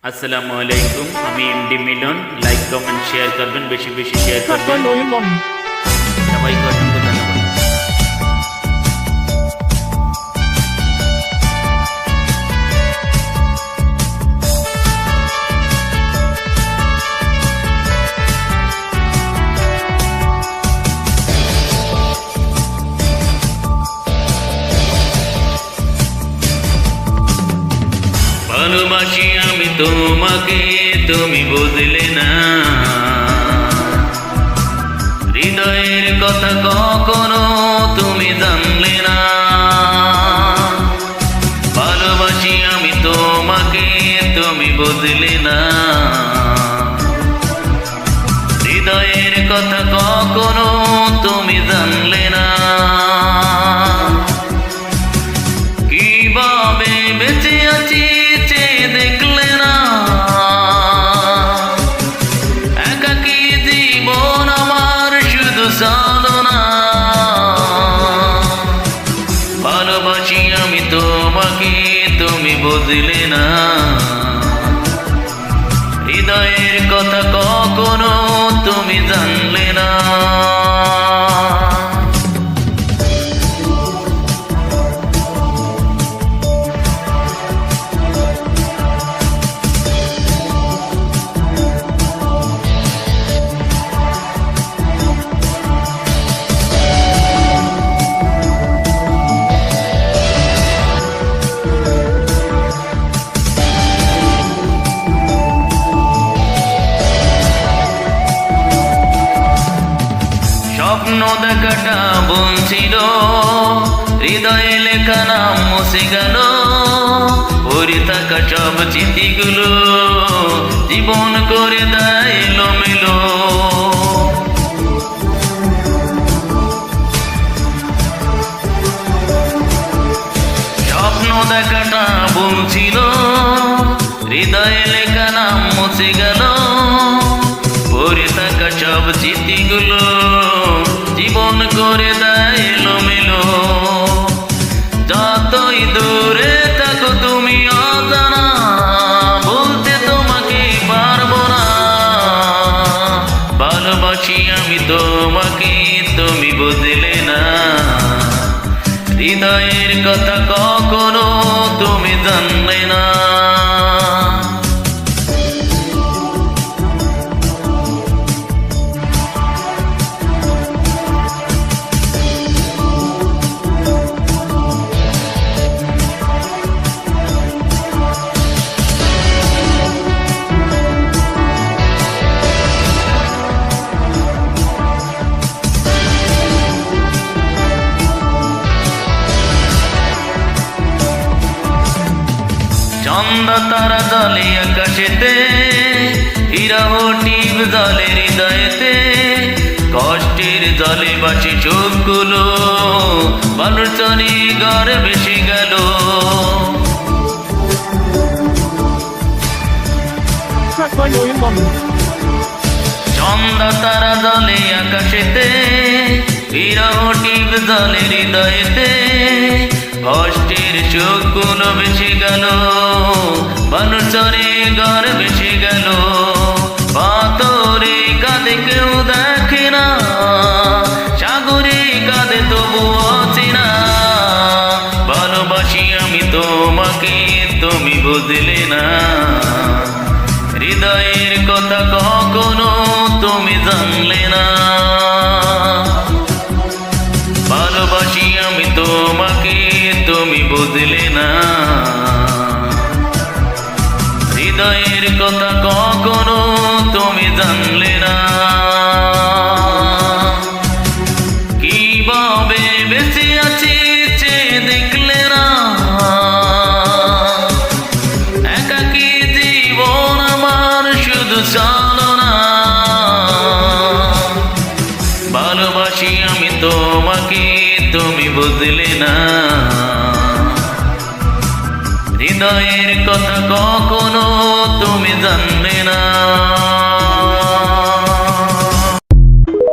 আসসালামু আলাইকুম, আমি এমডি মিলন। লাইক কমেন্ট শেয়ার করবেন, বেশি বেশি শেয়ার করবেন। সবাইকে অসংখ্য ধন্যবাদ। ভালোবাসি আমি তোমাকে, তুমি বুঝলে না। হৃদয়ের কথা কখনো তুমি জানলে না। ভালোবাসি আমি তোমাকে, তুমি বুঝলে না। হৃদয়ের কথা কখনো তুমি জানলে না। কিভাবে বেঁচে আছি দেখলে না। একাকী জীবন আমার শুধু সাধনা। ভালোবাসি আমি তোমাকে, তুমি বুঝলে না। হৃদয়ের কথা কখনো তুমি জানলে না। স্বপ্ন দেখাটা বলছিল, হৃদয়ে লেখা নাম মুছে গেল। পড়ে থাকা সব স্মৃতিগুলো জীবন করে দেয় এলোমেলো। স্বপ্ন দেখাটা বলছিল, হৃদয়ে লেখা নাম মুছে গেল। পড়ে থাকা সব স্মৃতিগুলো জীবন করে দেয় এলোমেলো। যতই দূরে থাকো তুমি অজানা, বলতে তোমাকে পারবো না। ভালোবাসি আমি তোমাকে, তুমি বুঝলে না। হৃদয়ের কথা কখনো তুমি জানলে না। চন্দ্র তারা জলে আকাশেতে, হীরা ও টিপ জলে হৃদয়েতে। কষ্টের জলে বাঁচে চোখগুলো, বালুর চরে ঘরে ভেসে গেল। চন্দ্র তারা জলে আকাশেতে, হীরা ও টিপ জলে হৃদয়েতে। কষ্টের চোখগুলো ভেসে গেল, বালুর চরে ঘর ভেসে গেল। পাথরে কাঁদে কেউ দেখে না, সাগরে কাঁদে তবু অচেনা। ভালোবাসি আমি তোমাকে, তুমি বুঝলে না। হৃদয়ের কথা কখনো তুমি জানলে না। ভালোবাসি আমি তোমাকে, তুমি বুঝলে না। হৃদয়ের কথা কখনো তুমি জানলে না। কিভাবে বেঁচে আছি দেখলে না। একাকী জীবন আমার শুধু চালনা। ভালোবাসি আমি তোমাকে, তুমি বুঝলে না। হৃদয়ের কথা কখনো তুমি জানলে না।